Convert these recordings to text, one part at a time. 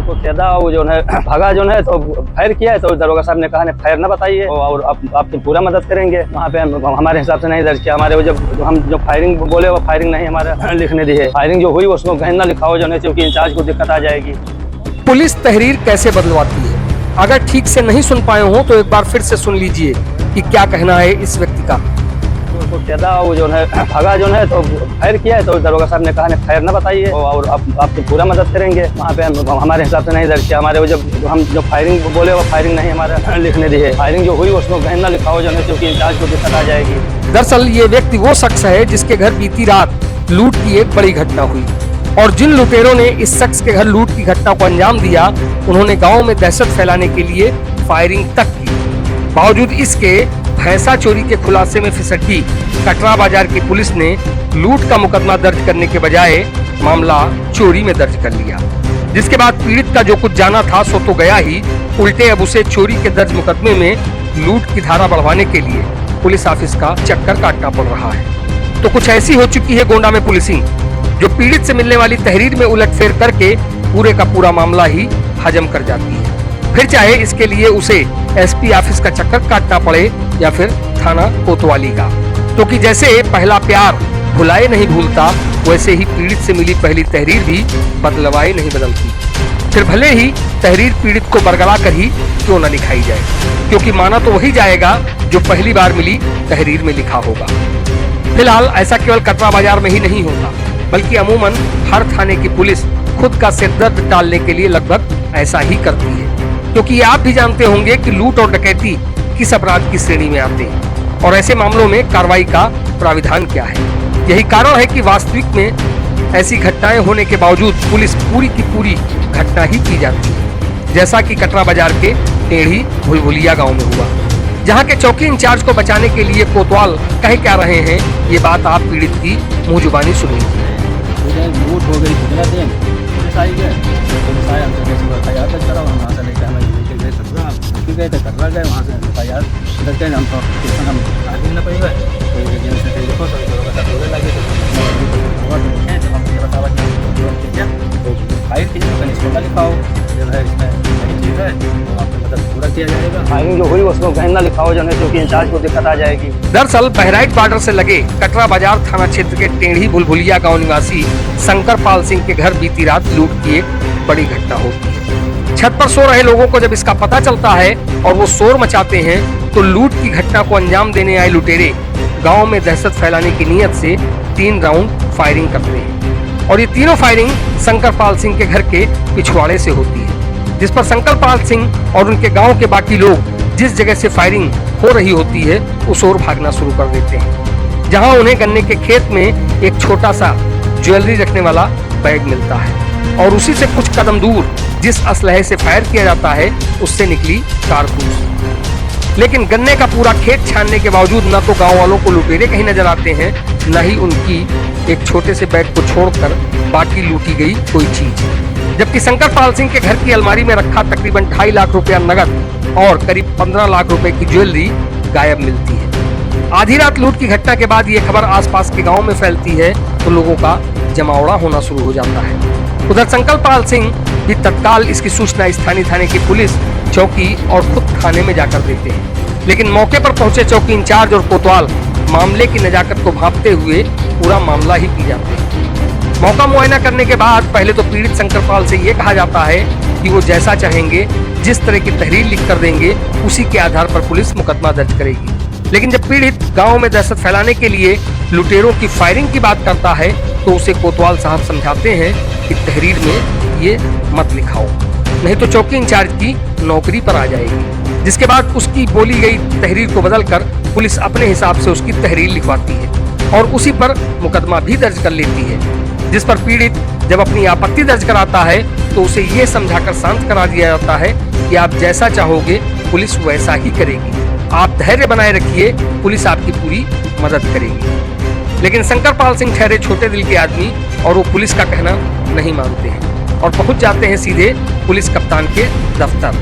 तो कहता वो जो है भगा जो है तो फायर किया है, तो दरोगा साहब ने कहा ने फायर ना बताइए और आपकी पूरा मदद करेंगे। वहाँ पे हमारे हिसाब से नहीं दर्ज किया, हमारे जब हम जो फायरिंग बोले वो फायरिंग नहीं हमारे लिखने दी है। फायरिंग जो हुई उसको गहना लिखाओ जो है, क्योंकि इंचार्ज को दिक्कत आ जाएगी। पुलिस तहरीर कैसे बदलवाती है, अगर ठीक से नहीं सुन पाए हो तो एक बार फिर से सुन लीजिए कि क्या कहना है इस व्यक्ति का। तो कहता वो जो है भगा जो है तो फायर किया है, तो दरोगा साहब ने कहा ने फायर ना बताइए और आपकी पूरा मदद करेंगे। वहाँ पे हमारे हिसाब से नहीं दर्ज किया, हमारे जब हम जो फायरिंग बोले वो फायरिंग नहीं हमारे लिखने दी है। फायरिंग जो हुई उसको गहना लिखाओ जो है, क्योंकि इंचार्ज को दिक्कत आ जाएगी। दरअसल ये व्यक्ति वो शख्स है जिसके घर बीती रात लूट की एक बड़ी घटना हुई और जिन लुटेरों ने इस शख्स के घर लूट की घटना को अंजाम दिया, उन्होंने गांव में दहशत फैलाने के लिए फायरिंग तक की। बावजूद इसके भैंसा चोरी के खुलासे में फिसड्डी कटरा बाजार की पुलिस ने लूट का मुकदमा दर्ज करने के बजाय मामला चोरी में दर्ज कर लिया, जिसके बाद पीड़ित का जो कुछ जाना था सो तो गया ही, उल्टे अब उसे चोरी के दर्ज मुकदमे में लूट की धारा बढ़वाने के लिए पुलिस ऑफिस का चक्कर काटना पड़ रहा है। तो कुछ ऐसी हो चुकी है गोंडा में पुलिसिंग, जो पीड़ित से मिलने वाली तहरीर में उलटफेर करके पूरे का पूरा मामला ही हजम कर जाती है, फिर चाहे इसके लिए उसे एसपी ऑफिस का चक्कर काटना पड़े या फिर थाना कोतवाली का। तो कि जैसे पहला प्यार भुलाए नहीं भूलता, वैसे ही पीड़ित से मिली पहली तहरीर भी बदलवाए नहीं बदलती। फिर भले ही तहरीर पीड़ित को बरगला कर ही क्यों न लिखाई जाए, क्योंकि माना तो वही जाएगा जो पहली बार मिली तहरीर में लिखा होगा। फिलहाल ऐसा केवल कटरा बाजार में ही नहीं होता, बल्कि अमूमन हर थाने की पुलिस खुद का सिरदर्द टालने के लिए लगभग ऐसा ही करती है, क्योंकि आप भी जानते होंगे कि लूट और डकैती किस अपराध की श्रेणी में आते हैं और ऐसे मामलों में कार्रवाई का प्राविधान क्या है। यही कारण है कि वास्तविक में ऐसी घटनाएं होने के बावजूद पुलिस पूरी की पूरी घटना ही की जाती है, जैसा कि कटरा बाजार के टेढ़ी भुलभुलिया गांव में हुआ, जहां के चौकी इंचार्ज को बचाने के लिए कोतवाल कह क्या रहे हैं, ये बात आप पीड़ित की मुंह जुबानी सुनेंगे। लूट हो गई, कितना दिन पुलिस आई गए, पुलिस आए हमसे कैसे FIR दर्ज करा, वहाँ से लेकर हमें लेके गए कटरा, छुट्टी गए थे कटरा गए, वहाँ से FIR दर्ज करें हम तो स्टेशन हम आगे न पड़ी गए, तो एक एजेंट से देखो तो लोगों का रोने लगे, तो हम ये बतावा तो फाइल की इसमें लिखाओ जो है, इसमें नई चीज़ है तो आपकी मदद पूरा किया जाएगा। फाइलिंग जो हुई उसको गहना लिखाओ जो है, क्योंकि इंचार्ज को दिक्कत आ जाएगी। दरअसल बहराइच बॉर्डर से लगे कटरा बाजार थाना क्षेत्र के टेढ़ी भुलभुलिया गांव निवासी शंकर पाल सिंह के घर बीती रात लूट की एक बड़ी घटना होती है। छत पर सो रहे लोगों को जब इसका पता चलता है और वो शोर मचाते हैं, तो लूट की घटना को अंजाम देने आए लुटेरे गांव में दहशत फैलाने की नीयत से 3 राउंड फायरिंग करते हैं और ये तीनों फायरिंग शंकर पाल सिंह के घर के पिछवाड़े से होती है, जिस पर शंकर पाल सिंह और उनके गांव के बाकी लोग जिस जगह से फायरिंग हो रही होती है उस ओर भागना शुरू कर देते हैं, जहां उन्हें गन्ने के खेत में एक छोटा सा ज्वेलरी रखने वाला बैग मिलता है और उसी से कुछ कदम दूर जिस असलहे से फायर किया जाता है उससे निकली कारतूस। लेकिन गन्ने का पूरा खेत छानने के बावजूद न तो गांव वालों को लुटेरे कहीं नजर आते हैं, न ही उनकी एक छोटे से बैग को छोड़कर बाकी लूटी गई कोई चीज, जबकि शंकर पाल सिंह के घर की अलमारी में रखा तकरीबन 2.5 लाख रुपया नगद और करीब 15 लाख रुपए की ज्वेलरी गायब मिलती है। आधी रात लूट की घटना के बाद ये खबर आसपास के गांव में फैलती है तो लोगों का जमावड़ा होना शुरू हो जाता है। उधर शंकर पाल सिंह भी तत्काल इसकी सूचना स्थानीय थाने की पुलिस चौकी और खुद थाने में जाकर देते हैं, लेकिन मौके पर पहुंचे चौकी इंचार्ज और कोतवाल मामले की नजाकत को भांपते हुए पूरा मामला ही पी जाते हैं। मौका मुआयना करने के बाद पहले तो पीड़ित शंकर पाल से ये कहा जाता है कि वो जैसा चाहेंगे, जिस तरह की तहरीर लिख कर देंगे, उसी के आधार पर पुलिस मुकदमा दर्ज करेगी। लेकिन जब पीड़ित गांव में दहशत फैलाने के लिए लुटेरों की फायरिंग की बात करता है तो उसे कोतवाल साहब समझाते हैं कि तहरीर में ये मत लिखाओ, नहीं तो चौकी इंचार्ज की नौकरी पर आ जाएगी, जिसके बाद उसकी बोली गई तहरीर को बदलकर पुलिस अपने हिसाब से उसकी तहरीर लिखवाती है और उसी पर मुकदमा भी दर्ज कर लेती है, जिस पर पीड़ित जब अपनी आपत्ति दर्ज कराता है तो उसे ये समझाकर शांत करा दिया जाता है कि आप जैसा चाहोगे पुलिस वैसा ही करेगी, आप धैर्य बनाए रखिए, पुलिस आपकी पूरी मदद करेगी। लेकिन शंकर पाल सिंह ठहरे छोटे दिल के आदमी और वो पुलिस का कहना नहीं मानते हैं और पहुंच जाते हैं सीधे पुलिस कप्तान के दफ्तर,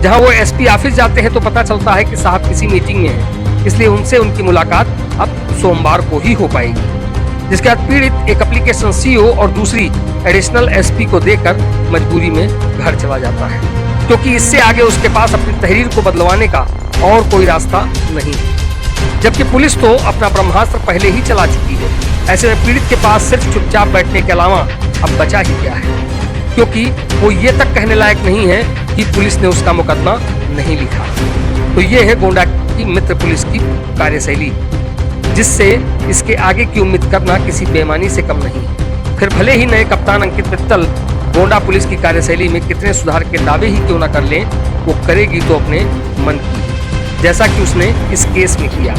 जहां वो एसपी ऑफिस जाते हैं तो पता चलता है कि साहब किसी मीटिंग में हैं, इसलिए उनसे उनकी मुलाकात अब सोमवार को ही हो पाएगी। जिसके बाद पीड़ित एक एप्लीकेशन सीओ और दूसरी एडिशनल एसपी को देकर मजबूरी में घर चला जाता है, क्योंकि इससे आगे उसके पास अपनी तहरीर को बदलवाने का और कोई रास्ता नहीं है। जबकि पुलिस तो अपना ब्रह्मास्त्र पहले ही चला चुकी है। ऐसे में पीड़ित के पास सिर्फ चुपचाप बैठने के अलावा अब बचा ही क्या है, क्योंकि वो ये तक कहने लायक नहीं है कि पुलिस ने उसका मुकदमा नहीं लिखा। तो ये है गोंडा की मित्र पुलिस की कार्यशैली, जिससे इसके आगे की उम्मीद करना किसी बेईमानी से कम नहीं है। फिर भले ही नए कप्तान अंकित मित्तल गोंडा पुलिस की कार्यशैली में कितने सुधार के दावे ही क्यों न कर लें, वो करेगी तो अपने मन की, जैसा कि उसने इस केस में किया।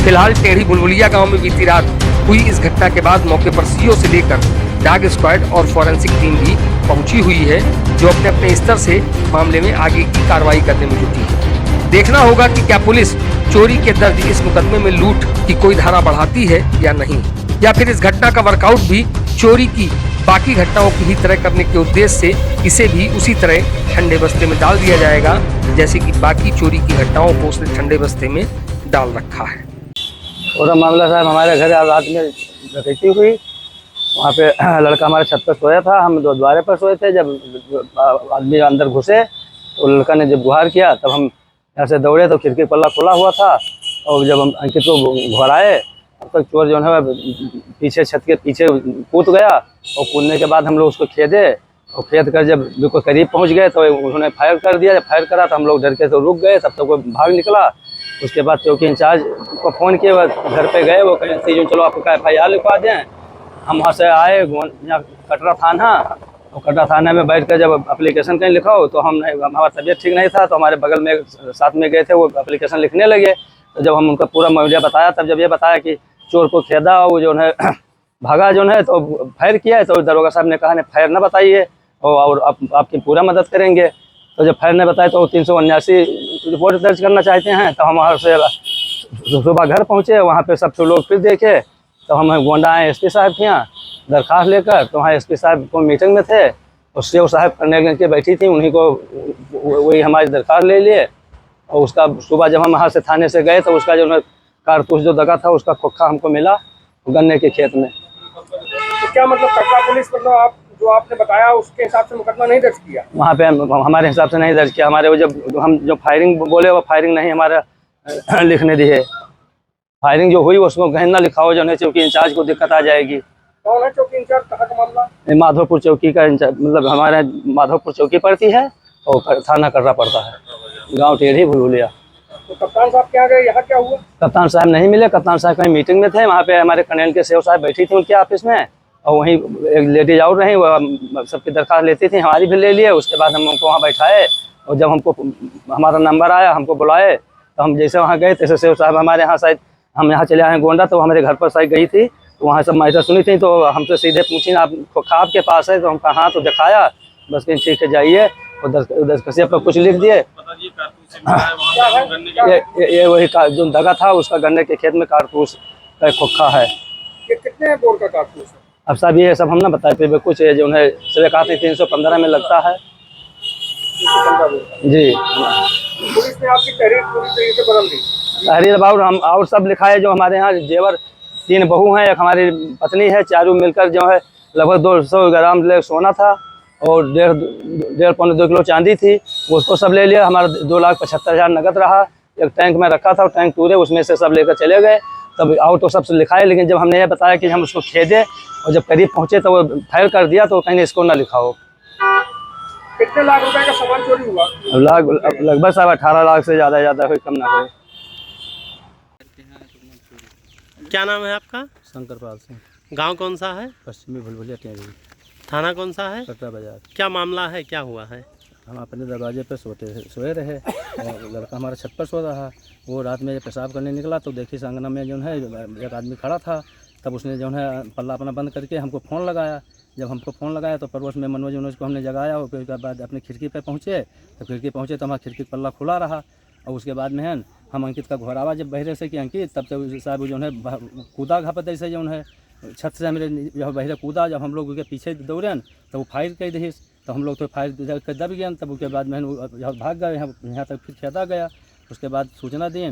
फिलहाल टेढ़ी बुलबुलिया गांव में बीती रात हुई इस घटना के बाद मौके पर सीओ से लेकर डॉग स्क्वाड और फॉरेंसिक टीम भी पहुंची हुई है, जो अपने अपने स्तर से मामले में आगे की कार्रवाई करने में जुटी है। देखना होगा कि क्या पुलिस चोरी के दर्ज इस मुकदमे में लूट की कोई धारा बढ़ाती है या नहीं, या फिर इस घटना का वर्कआउट भी चोरी की बाकी घटनाओं की ही तरह करने के उद्देश्य से इसे भी उसी तरह ठंडे बस्ते में डाल दिया जाएगा, जैसे कि बाकी चोरी की घटनाओं को उसने ठंडे बस्ते में डाल रखा है। पूरा मामला साहब हमारे घर रात में डकैती हुई। वहाँ पे लड़का हमारे छत पर सोया था, हम द्वारे पर सोए थे। जब आदमी अंदर घुसे तो लड़का ने जब गुहार किया, तब हम यहाँ से दौड़े तो खिड़की पल्ला खुला हुआ था, और जब हम अंकित को घुराए तब तक चोर जो है पीछे छत के पीछे कूद गया, और कूदने के बाद हम लोग उसको खेदे, और खेद कर जब बिल्कुल करीब पहुँच गए तो उन्होंने फायर कर दिया। जब फायर करा तो हम लोग डर के तो रुक गए, तब तक वो भाग निकला। उसके बाद चौकी इंचार्ज को फ़ोन किए, घर पे गए, वो कहते जो चलो आपका FIR लिखवा दें। हम वहाँ से आए यहाँ कटरा थाना, और कटरा थाना में बैठ कर जब एप्लीकेशन कहीं लिखाओ तो हमारा तबीयत ठीक नहीं था, तो हमारे बगल में साथ में गए थे, वो एप्लीकेशन लिखने लगे। तो जब हम उनका पूरा मामला बताया, तब जब ये बताया कि चोर को खेदा, वो जो है भागा जो है तो फायर किया है, तो दरोगा साहब ने कहा फायर ना बताइए और आपकी पूरा मदद करेंगे। तो जब फायर ने बताया तो 379 रिपोर्ट दर्ज करना चाहते हैं। तो हम वहाँ से सुबह घर पहुँचे, वहाँ पे सब लोग फिर देखे, तो हम गोंडा आए SP साहब के यहाँ दरख्वास्त लेकर। तो वहाँ SP साहब को मीटिंग में थे, और सीओ साहब कर्नेलगंज के बैठी थी, उन्हीं को वही हमारी दरख्वास्त ले लिए। और उसका सुबह जब हम वहाँ से थाने से गए तो उसका जो कारतूस जो दगा था उसका खोखा हमको मिला गन्ने के खेत में। तो क्या मतलब कटरा पुलिस मतलब आप जो आपने बताया उसके हिसाब से मुकदमा नहीं दर्ज किया? वहाँ पे हमारे हिसाब से नहीं दर्ज किया। हमारे वो जब हम जो फायरिंग बोले वो फायरिंग नहीं हमारा लिखने दी है। फायरिंग जो हुई उसको गहना लिखाओ, जो है चौकी इंचार्ज को दिक्कत आ जाएगी। कौन है चौकी इंचार्ज, कहाँ का मामला? माधोपुर चौकी का इंचार्ज, मतलब हमारे माधोपुर चौकी पड़ती है और थाना कटरा पड़ता है, गाँव टेढ़ी बुलबुलिया। तो कप्तान साहब क्या गए, यहाँ क्या हुआ? कप्तान साहब नहीं मिले। कप्तान साहब कहीं मीटिंग में थे, वहाँ पे हमारे कर्नेल के सेव साहब बैठी थी उनके ऑफिस में, और वहीं एक लेडीज और रही, वो सबकी दरख्वास्त लेती थी, हमारी भी ले लिए। उसके बाद हम उनको वहाँ बैठाए, और जब हमको हमारा नंबर आया, हमको बुलाए, तो हम जैसे वहाँ गए तैसे सेव साहब हमारे यहाँ शायद हम यहाँ चले आए गोंडा, तो हमारे घर पर शायद गई थी, तो वहाँ सब मैटर सुनी थी, तो हमसे सीधे पूछी आप खोखा आपके पास है? तो हम कहा हाँ, तो दिखाया, बस कहीं ठीक है जाइए, और 10 पर कुछ लिख दिए। ये वही जो दगा था उसका गन्ने के खेत में कारतूस का खोखा है। ये कितने बोर का कारतूस है? अब साहब ये सब हम ना बताए थे, कुछ जो है सभी कहा 315 में लगता है जी। पुलिस ने आपकी तहरीर पूरी तरीके से बदल दी? तहरीर बाबू हम और सब लिखा है। जो हमारे यहाँ जेवर 3 बहू हैं, एक हमारी पत्नी है, चारों मिलकर जो है लगभग 200 ग्राम सोना था, और 1.5-2 किलो चांदी थी, उसको सब ले लिया। हमारा 2,75,000 नकद रहा, एक टैंक में रखा था, टैंक टूरे, उसमें से सब लेकर चले गए। तब और तो सबसे लिखाए, लेकिन जब हमने ये बताया कि हम उसको खेदे और जब करीब पहुँचे तो वो फायर कर दिया, तो कहीं इसको ना लिखाओ। कितने लाख रुपए का सामान चोरी हुआ? लगभग 18 लाख से ज़्यादा कोई कम ना हो। क्या नाम है आपका? शंकरपाल सिंह। गांव कौन सा है? पश्चिमी भुलभुलिया टेढ़ी, थाना कौन सा है? कटरा बाजार। क्या मामला है, क्या हुआ है? हम अपने दरवाजे पर सोए रहे, और लड़का हमारा छत पर सो रहा। वो रात में पेशाब करने निकला तो देखी सांगना में जो है एक आदमी खड़ा था। तब उसने जो है पल्ला अपना बंद करके हमको फ़ोन लगाया। जब हमको फ़ोन लगाया तो पड़ोस में मनोज को हमने जगाया, और फिर उसके बाद अपनी खिड़की पर पहुँचे। तो खिड़की पहुँचे तो हमारा खिड़की पल्ला खुला रहा, और उसके बाद में हम अंकित का घोरावा जब बहरे से कि अंकित, तब से साहब जो है कूदा घापत ऐसे जो है छत से मेरे जो बहरे कूदा। जब हम लोग उसके पीछे दौड़े तो वो फायर कर दी, तो हम लोग तो फायर कर दब गए। तब उसके बाद में भाग गए, यहाँ तक फिर खेदा गया। उसके बाद सूचना दी,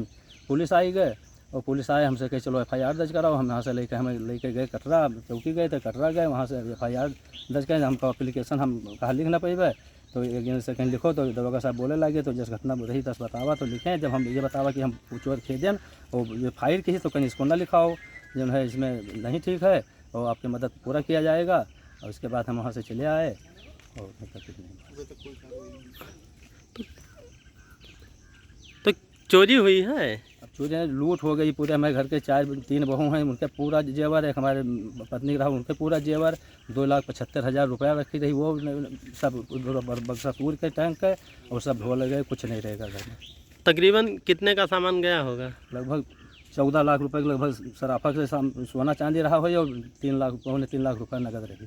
पुलिस आई गए, और पुलिस आए हमसे कहे चलो FIR दर्ज कराओ। हम यहाँ से लेके हमें लेके गए कटरा चौकी गए थे, कटरा गए, वहाँ से FIR दर्ज करें। हमको एप्लीकेशन हम कहा लिख ना पेबे, तो एक दिन से कहीं लिखो, तो दरोगा साहब बोले लगे तो जिस घटना रही दस बतावा तो लिखें। जब हम ये बतावा कि हम चोर खेदें और ये फायर की तो कहीं इसको ना लिखाओ, जो है इसमें नहीं ठीक है, और आपकी मदद पूरा किया जाएगा। और उसके बाद हम वहाँ से चले आए और तो चोरी हुई है? अब चोरी लूट हो गई पूरे। हमारे घर के 3 बहू हैं, उनके पूरा जेवर, एक हमारे पत्नी रहा उनके पूरा जेवर, 2,75,000 रुपया रखी रही, वो सब बक्सा टूर के टैंक है और सब ढोल गए, कुछ नहीं रहेगा घर में। तकरीबन कितने का सामान गया होगा? लगभग 14 लाख रुपए के लगभग सराफा से सोना चांदी रहा हो और 3 लाख, 3.25 लाख रुपये नगद रही।